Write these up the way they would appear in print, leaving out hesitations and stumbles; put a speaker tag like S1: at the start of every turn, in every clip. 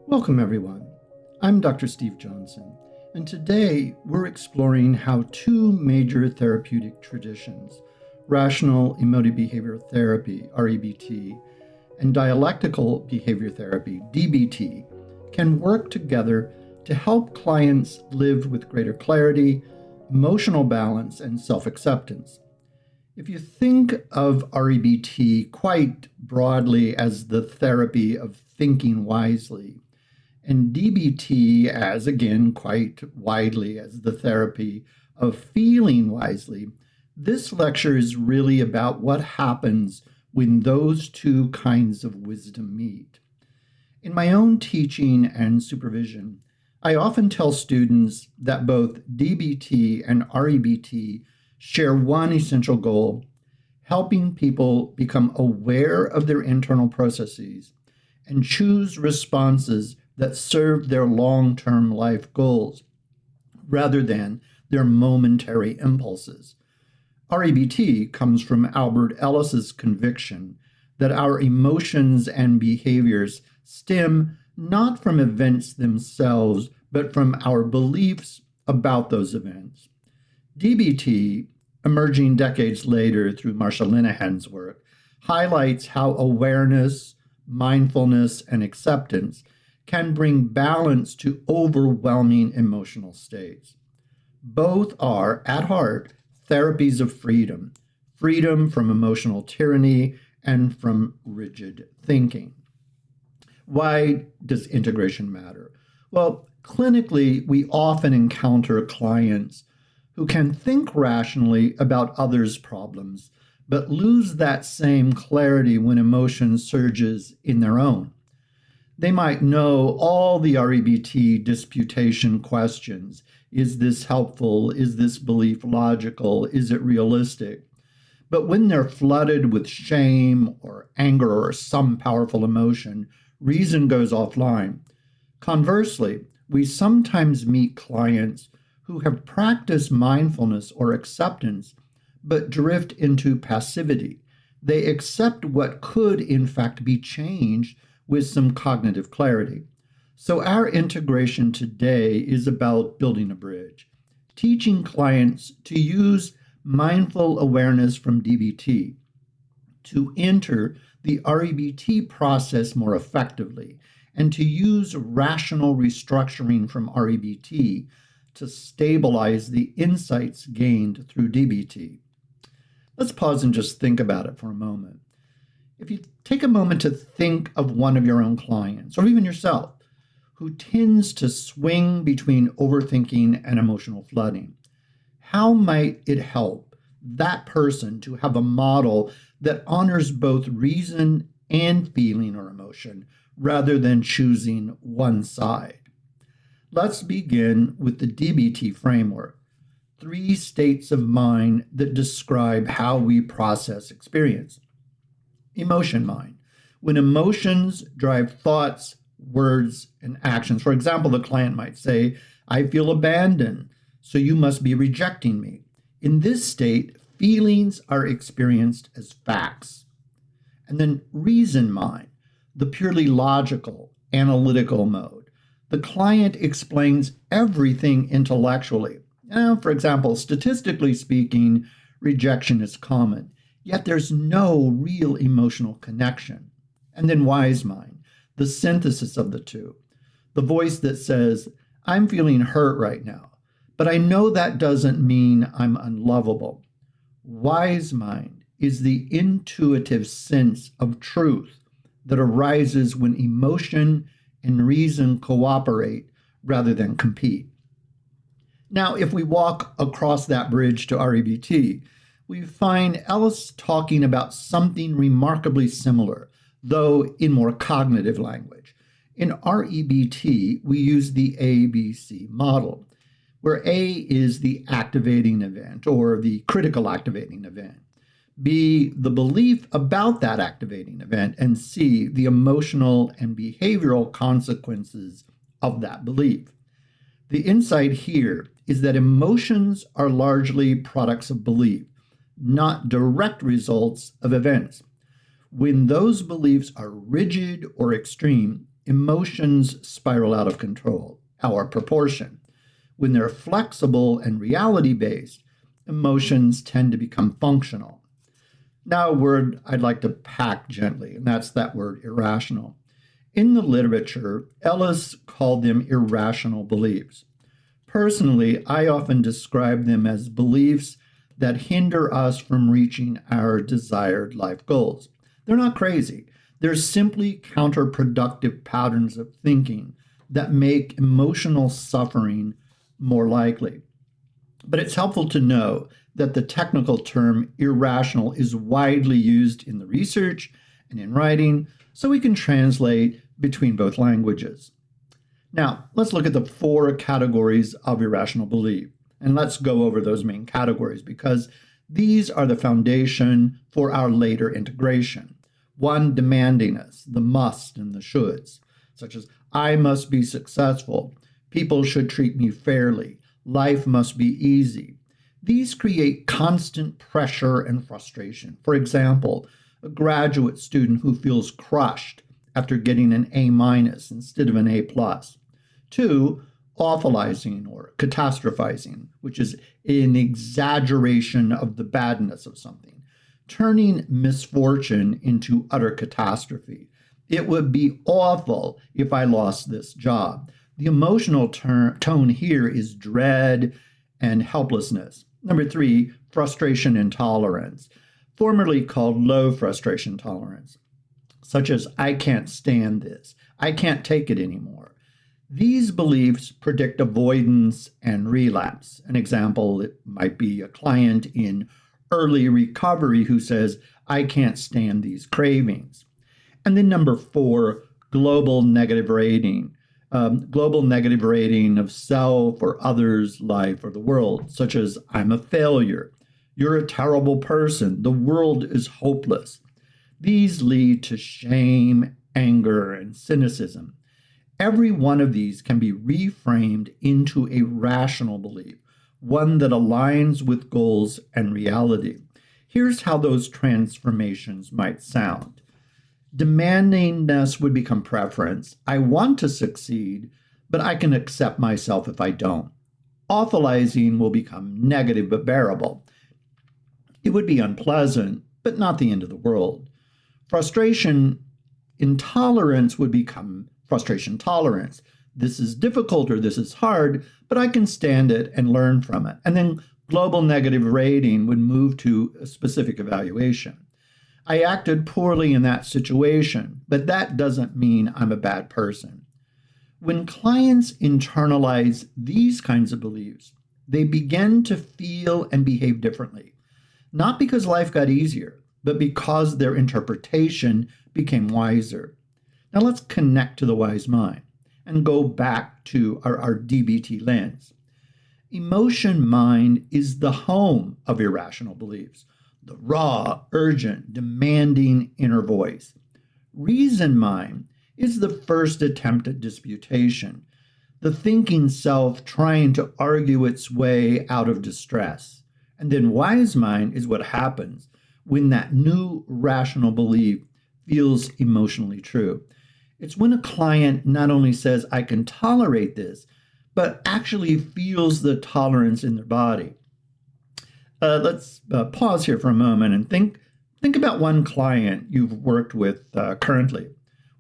S1: Welcome, everyone. I'm Dr. Steve Johnson, and today we're exploring how two major therapeutic traditions, Rational Emotive Behavior Therapy, REBT, and Dialectical Behavior Therapy, DBT, can work together to help clients live with greater clarity, emotional balance, and self-acceptance. If you think of REBT quite broadly as the therapy of thinking wisely, and DBT as, again, quite widely as the therapy of feeling wisely, this lecture is really about what happens when those two kinds of wisdom meet. In my own teaching and supervision, I often tell students that both DBT and REBT share one essential goal: helping people become aware of their internal processes and choose responses that serve their long-term life goals rather than their momentary impulses. REBT comes from Albert Ellis's conviction that our emotions and behaviors stem not from events themselves, but from our beliefs about those events. DBT, emerging decades later through Marsha Linehan's work, highlights how awareness, mindfulness, and acceptance can bring balance to overwhelming emotional states. Both are, at heart, therapies of freedom, freedom from emotional tyranny and from rigid thinking. Why does integration matter? Well, clinically, we often encounter clients who can think rationally about others' problems, but lose that same clarity when emotion surges in their own. They might know all the REBT disputation questions. Is this helpful? Is this belief logical? Is it realistic? But when they're flooded with shame or anger or some powerful emotion, reason goes offline. Conversely, we sometimes meet clients who have practiced mindfulness or acceptance, but drift into passivity. They accept what could, in fact, be changed with some cognitive clarity. So our integration today is about building a bridge, teaching clients to use mindful awareness from DBT to enter the REBT process more effectively, and to use rational restructuring from REBT to stabilize the insights gained through DBT. Let's pause and just think about it for a moment. If you take a moment to think of one of your own clients, or even yourself, who tends to swing between overthinking and emotional flooding, how might it help that person to have a model that honors both reason and feeling or emotion, rather than choosing one side? Let's begin with the DBT framework, 3 states of mind that describe how we process experience. Emotion mind, when emotions drive thoughts, words, and actions. For example, the client might say, "I feel abandoned, so you must be rejecting me." In this state, feelings are experienced as facts. And then reason mind, the purely logical, analytical mode. The client explains everything intellectually. For example, statistically speaking, rejection is common, yet there's no real emotional connection. And then wise mind, the synthesis of the two. The voice that says, "I'm feeling hurt right now, but I know that doesn't mean I'm unlovable." Wise mind is the intuitive sense of truth that arises when emotion and reason cooperate rather than compete. Now, if we walk across that bridge to REBT, we find Ellis talking about something remarkably similar, though in more cognitive language. In REBT, we use the ABC model, where A is the activating event, or the critical activating event, B, the belief about that activating event, and C, the emotional and behavioral consequences of that belief. The insight here is that emotions are largely products of belief, not direct results of events. When those beliefs are rigid or extreme, emotions spiral out of control, our proportion. When they're flexible and reality-based, emotions tend to become functional. Now, a word I'd like to pack gently, and that's that word irrational. In the literature, Ellis called them irrational beliefs. Personally, I often describe them as beliefs that hinder us from reaching our desired life goals. They're not crazy. They're simply counterproductive patterns of thinking that make emotional suffering more likely. But it's helpful to know that the technical term irrational is widely used in the research and in writing, so we can translate between both languages. Now, let's look at the 4 categories of irrational belief, and let's go over those main categories because these are the foundation for our later integration. 1, demandingness, the must and the shoulds, such as I must be successful, people should treat me fairly, life must be easy. These create constant pressure and frustration. For example, a graduate student who feels crushed after getting an A- instead of an A+. 2, awfulizing or catastrophizing, which is an exaggeration of the badness of something, turning misfortune into utter catastrophe. It would be awful if I lost this job. The emotional tone here is dread and helplessness. Number 3, frustration intolerance, formerly called low frustration tolerance, such as I can't stand this, I can't take it anymore. These beliefs predict avoidance and relapse. An example, it might be a client in early recovery who says, I can't stand these cravings. And then number 4, global negative rating. Global negative rating of self or others' life or the world, such as I'm a failure, you're a terrible person, the world is hopeless. These lead to shame, anger, and cynicism. Every one of these can be reframed into a rational belief, one that aligns with goals and reality. Here's how those transformations might sound. Demandingness would become preference. I want to succeed, but I can accept myself if I don't. Awfulizing will become negative but bearable. It would be unpleasant, but not the end of the world. Frustration intolerance would become frustration tolerance. This is difficult or this is hard, but I can stand it and learn from it. And then global negative rating would move to a specific evaluation. I acted poorly in that situation, but that doesn't mean I'm a bad person. When clients internalize these kinds of beliefs, they begin to feel and behave differently, not because life got easier, but because their interpretation became wiser. Now let's connect to the wise mind and go back to our DBT lens. Emotion mind is the home of irrational beliefs, the raw, urgent, demanding inner voice. Reason mind is the first attempt at disputation, the thinking self trying to argue its way out of distress. And then wise mind is what happens when that new rational belief feels emotionally true. It's when a client not only says, I can tolerate this, but actually feels the tolerance in their body. Let's pause here for a moment and think about one client you've worked with currently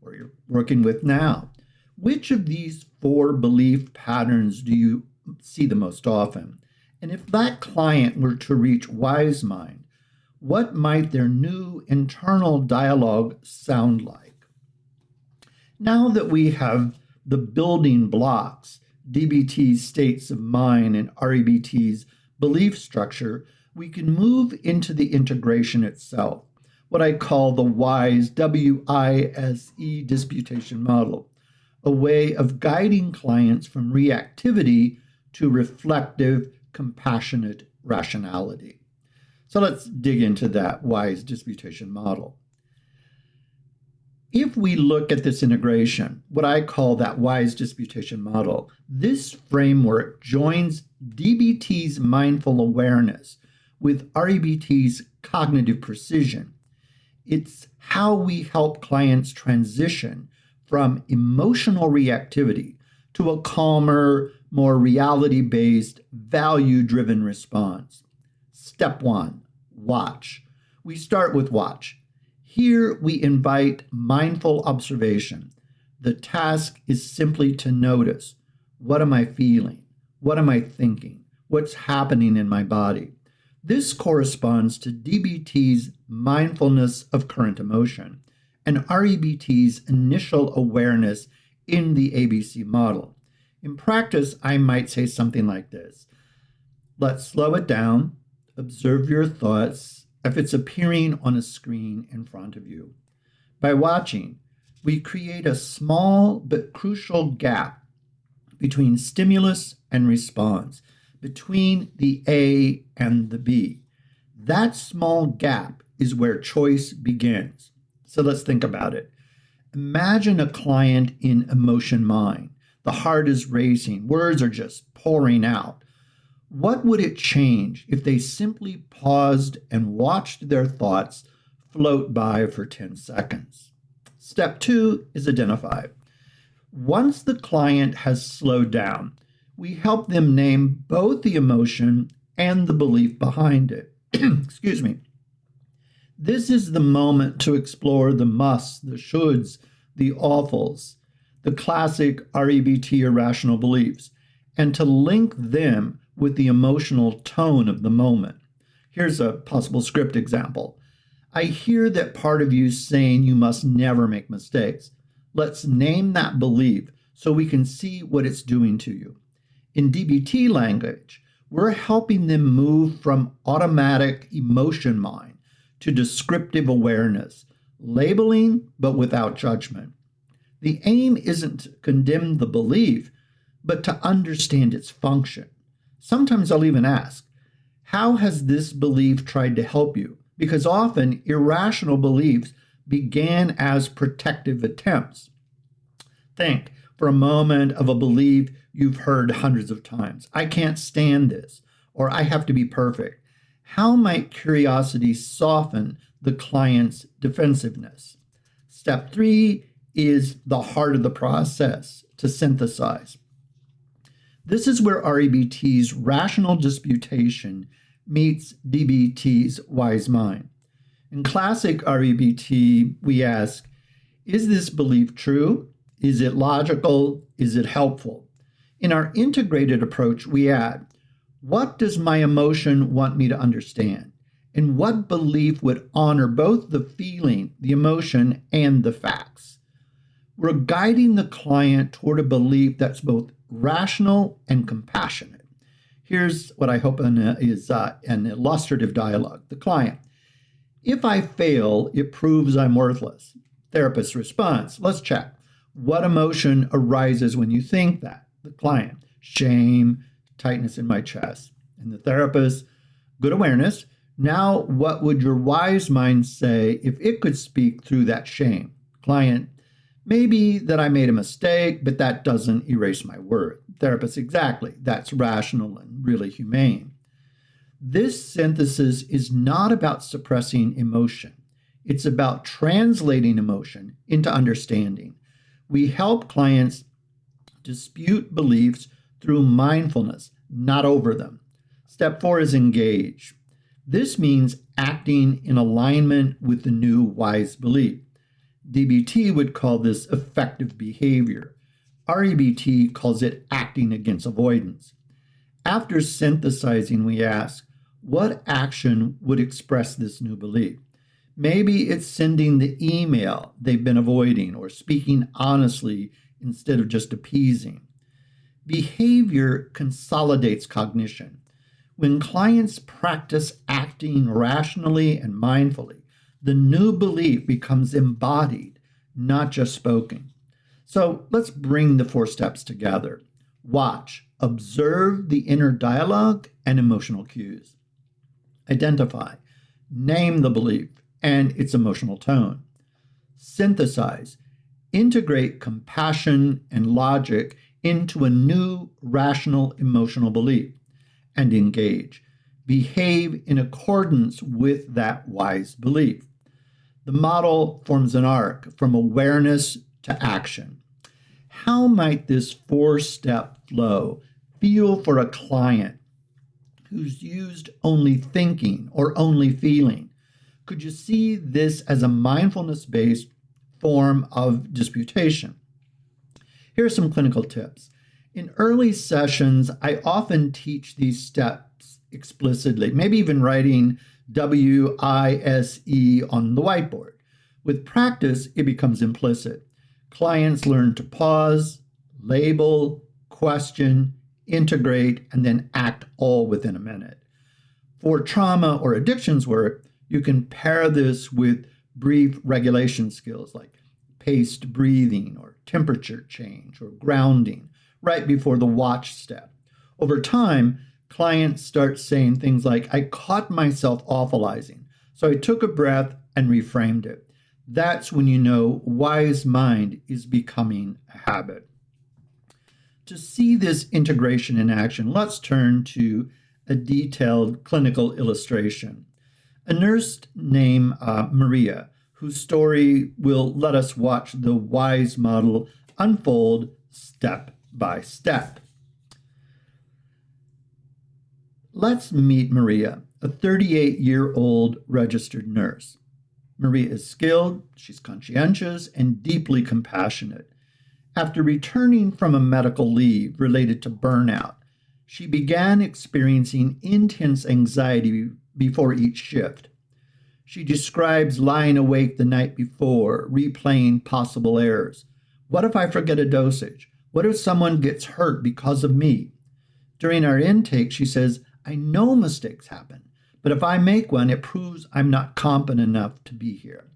S1: or you're working with now. Which of these 4 belief patterns do you see the most often? And if that client were to reach wise mind, what might their new internal dialogue sound like? Now that we have the building blocks, DBT's states of mind and REBT's belief structure, we can move into the integration itself, what I call the W.I.S.E, W-I-S-E Disputation Model, a way of guiding clients from reactivity to reflective, compassionate rationality. So let's dig into that W.I.S.E Disputation Model. If we look at this integration, what I call that W.I.S.E Disputation Model, this framework joins DBT's mindful awareness with REBT's cognitive precision. It's how we help clients transition from emotional reactivity to a calmer, more reality-based, value-driven response. Step 1, watch. We start with watch. Here we invite mindful observation. The task is simply to notice, what am I feeling? What am I thinking? What's happening in my body? This corresponds to DBT's mindfulness of current emotion and REBT's initial awareness in the ABC model. In practice, I might say something like this. Let's slow it down, observe your thoughts if it's appearing on a screen in front of you. By watching, we create a small but crucial gap between stimulus and response, between the A and the B. That small gap is where choice begins. So let's think about it. Imagine a client in emotion mind. The heart is racing, words are just pouring out. What would it change if they simply paused and watched their thoughts float by for 10 seconds? Step 2 is identify. Once the client has slowed down, we help them name both the emotion and the belief behind it. Excuse me. This is the moment to explore the musts, the shoulds, the awfuls, the classic REBT irrational beliefs, and to link them with the emotional tone of the moment. Here's a possible script example. I hear that part of you saying you must never make mistakes. Let's name that belief so we can see what it's doing to you. In DBT language, we're helping them move from automatic emotion mind to descriptive awareness, labeling but without judgment. The aim isn't to condemn the belief, but to understand its function. Sometimes I'll even ask, how has this belief tried to help you? Because often irrational beliefs began as protective attempts. Think for a moment of a belief you've heard hundreds of times. I can't stand this, or I have to be perfect. How might curiosity soften the client's defensiveness? Step 3 is the heart of the process, to synthesize. This is where REBT's rational disputation meets DBT's wise mind. In classic REBT, we ask, is this belief true? Is it logical? Is it helpful? In our integrated approach, we add, what does my emotion want me to understand? And what belief would honor both the feeling, the emotion, and the facts? We're guiding the client toward a belief that's both rational and compassionate. Here's what I hope is an illustrative dialogue. The client, if I fail, it proves I'm worthless. Therapist's response, let's check. What emotion arises when you think that? The client, shame, tightness in my chest. And the therapist, good awareness. Now, what would your wise mind say if it could speak through that shame? Client, maybe that I made a mistake, but that doesn't erase my worth. Therapist, exactly. That's rational and really humane. This synthesis is not about suppressing emotion. It's about translating emotion into understanding. We help clients dispute beliefs through mindfulness, not over them. Step 4 is engage. This means acting in alignment with the new wise belief. DBT would call this effective behavior. REBT calls it acting against avoidance. After synthesizing, we ask, what action would express this new belief? Maybe it's sending the email they've been avoiding or speaking honestly instead of just appeasing. Behavior consolidates cognition. When clients practice acting rationally and mindfully, the new belief becomes embodied, not just spoken. So let's bring the 4 steps together. Watch, observe the inner dialogue and emotional cues. Identify, name the belief and its emotional tone. Synthesize, integrate compassion and logic into a new rational emotional belief. And engage, behave in accordance with that wise belief. The model forms an arc from awareness to action. How might this 4-step flow feel for a client who's used only thinking or only feeling? Could you see this as a mindfulness-based form of disputation? Here are some clinical tips. In early sessions, I often teach these steps explicitly, maybe even writing W.I.S.E on the whiteboard. With practice, it becomes implicit. Clients learn to pause, label, question, integrate, and then act all within a minute. For trauma or addictions work, you can pair this with brief regulation skills like paced breathing or temperature change or grounding right before the watch step. Over time, clients start saying things like, I caught myself awfulizing, so I took a breath and reframed it. That's when you know wise mind is becoming a habit. To see this integration in action, let's turn to a detailed clinical illustration. A nurse named Maria, whose story will let us watch the W.I.S.E model unfold step by step. Let's meet Maria, a 38-year-old registered nurse. Maria is skilled, she's conscientious, and deeply compassionate. After returning from a medical leave related to burnout, she began experiencing intense anxiety before each shift. She describes lying awake the night before, replaying possible errors. What if I forget a dosage? What if someone gets hurt because of me? During our intake, she says, I know mistakes happen, but if I make one, it proves I'm not competent enough to be here.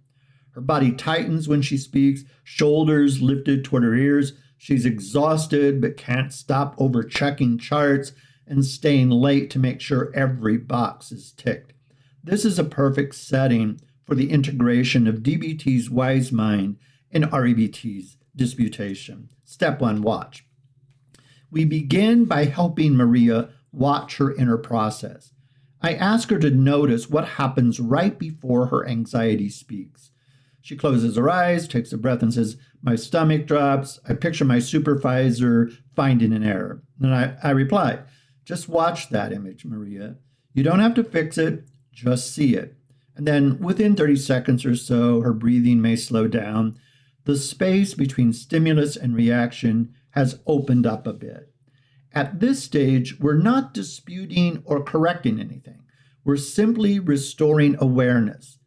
S1: Her body tightens when she speaks, shoulders lifted toward her ears. She's exhausted but can't stop over checking charts and staying late to make sure every box is ticked. This is a perfect setting for the integration of DBT's wise mind and REBT's disputation. Step 1, watch. We begin by helping Maria watch her inner process. I ask her to notice what happens right before her anxiety speaks. She closes her eyes, takes a breath, and says, my stomach drops. I picture my supervisor finding an error. And I reply, just watch that image, Maria. You don't have to fix it, just see it. And then within 30 seconds or so, her breathing may slow down. The space between stimulus and reaction has opened up a bit. At this stage, we're not disputing or correcting anything. We're simply restoring awareness,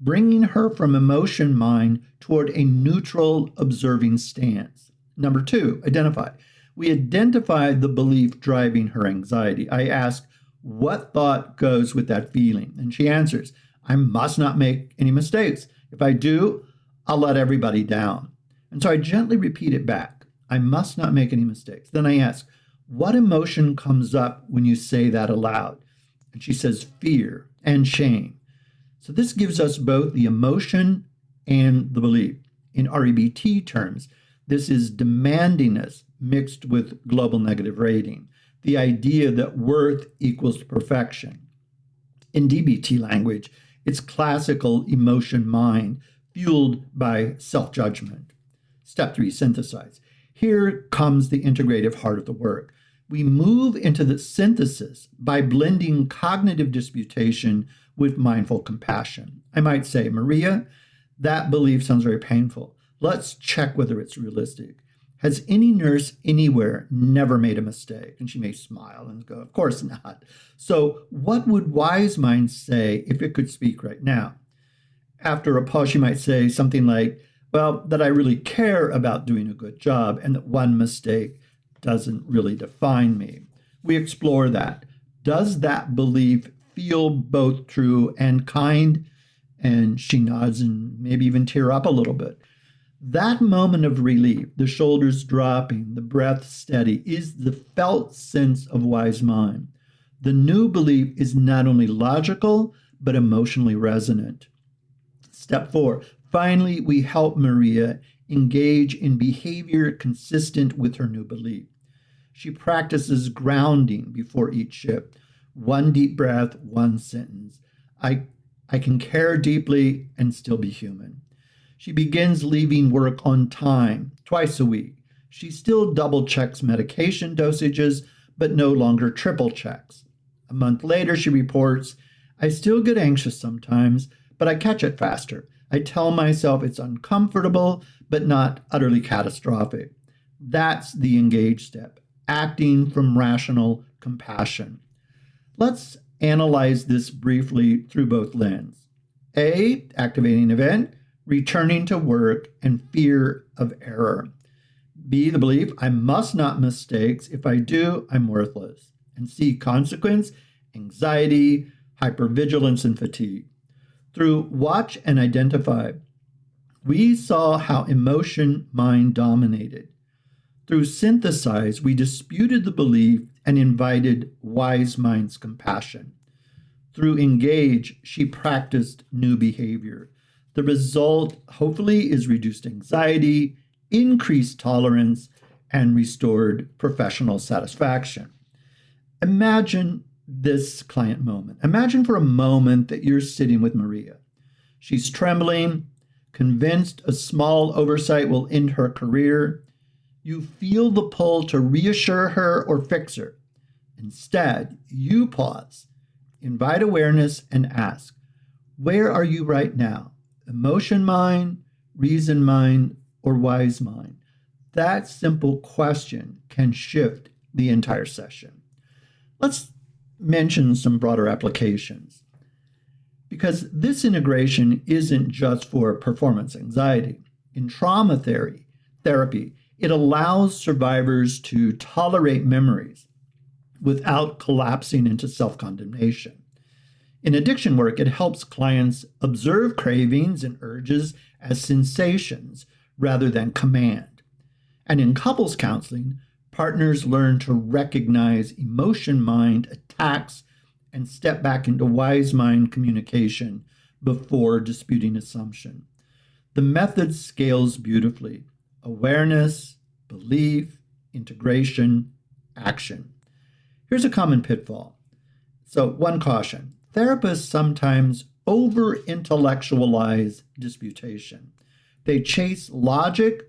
S1: bringing her from emotion mind toward a neutral observing stance. Number 2, identify. We identify the belief driving her anxiety. I ask, what thought goes with that feeling? And she answers, I must not make any mistakes. If I do, I'll let everybody down. And so I gently repeat it back. I must not make any mistakes. Then I ask, what emotion comes up when you say that aloud? And she says, fear and shame. So this gives us both the emotion and the belief. In REBT terms, this is demandingness mixed with global negative rating, the idea that worth equals perfection. In DBT language, it's classical emotion mind fueled by self-judgment. Step 3, synthesize. Here comes the integrative heart of the work. We move into the synthesis by blending cognitive disputation with mindful compassion. I might say, Maria, that belief sounds very painful. Let's check whether it's realistic. Has any nurse anywhere never made a mistake? And she may smile and go, of course not. So what would wise mind say if it could speak right now? After a pause, she might say something like, well, that I really care about doing a good job and that one mistake doesn't really define me. We explore that. Does that belief feel both true and kind? And she nods and maybe even tear up a little bit. That moment of relief, the shoulders dropping, the breath steady, is the felt sense of wise mind. The new belief is not only logical, but emotionally resonant. Step 4, finally, we help Maria engage in behavior consistent with her new belief. She practices grounding before each shift. One deep breath, one sentence. I can care deeply and still be human. She begins leaving work on time, twice a week. She still double checks medication dosages, but no longer triple checks. A month later, she reports, I still get anxious sometimes, but I catch it faster. I tell myself it's uncomfortable, but not utterly catastrophic. That's the engage step, acting from rational compassion. Let's analyze this briefly through both lenses. A, activating event, returning to work and fear of error. B, the belief, I must not make mistakes. If I do, I'm worthless. And C, consequence, anxiety, hypervigilance, and fatigue. Through watch and identify, we saw how emotion mind dominated. Through synthesize, we disputed the belief and invited wise mind's compassion. Through engage, she practiced new behavior. The result, hopefully, is reduced anxiety, increased tolerance, and restored professional satisfaction. Imagine this client moment. Imagine for a moment that you're sitting with Maria. She's trembling, convinced a small oversight will end her career. You feel the pull to reassure her or fix her. Instead, you pause, invite awareness, and ask, where are you right now? Emotion mind, reason mind, or wise mind? That simple question can shift the entire session. Let's mention some broader applications, because this integration isn't just for performance anxiety. In trauma therapy, it allows survivors to tolerate memories without collapsing into self-condemnation. In addiction work, it helps clients observe cravings and urges as sensations rather than command. And in couples counseling, partners learn to recognize emotion mind attacks and step back into wise mind communication before disputing assumption. The method scales beautifully. Awareness, belief, integration, action. Here's a common pitfall. So, one caution. Therapists sometimes over-intellectualize disputation. They chase logic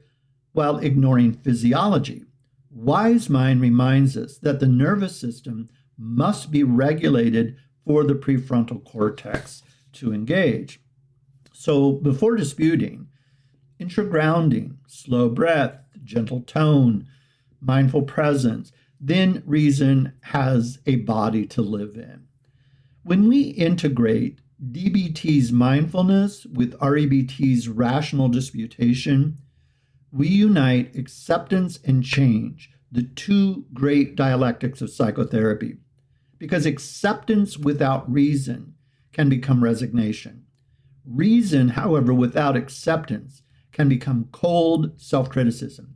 S1: while ignoring physiology. Wise mind reminds us that the nervous system must be regulated for the prefrontal cortex to engage. So before disputing, intra-grounding, slow breath, gentle tone, mindful presence, then reason has a body to live in. When we integrate DBT's mindfulness with REBT's rational disputation, we unite acceptance and change, the two great dialectics of psychotherapy, because acceptance without reason can become resignation. Reason, however, without acceptance can become cold self-criticism.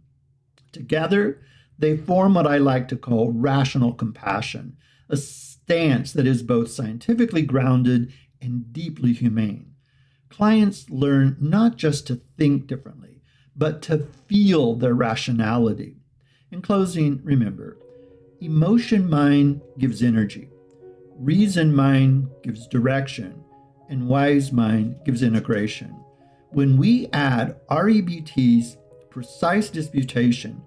S1: Together, they form what I like to call rational compassion, a stance that is both scientifically grounded and deeply humane. Clients learn not just to think differently, but to feel their rationality. In closing, remember, emotion mind gives energy, reason mind gives direction, and wise mind gives integration. When we add REBT's precise disputation,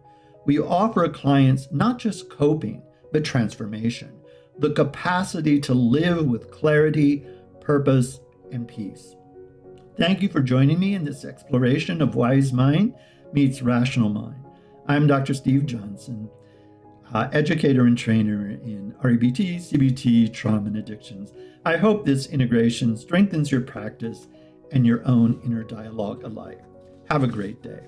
S1: we offer clients not just coping, but transformation, the capacity to live with clarity, purpose, and peace. Thank you for joining me in this exploration of wise mind meets rational mind. I'm Dr. Steve Johnson, educator and trainer in REBT, CBT, trauma, and addictions. I hope this integration strengthens your practice and your own inner dialogue alike. Have a great day.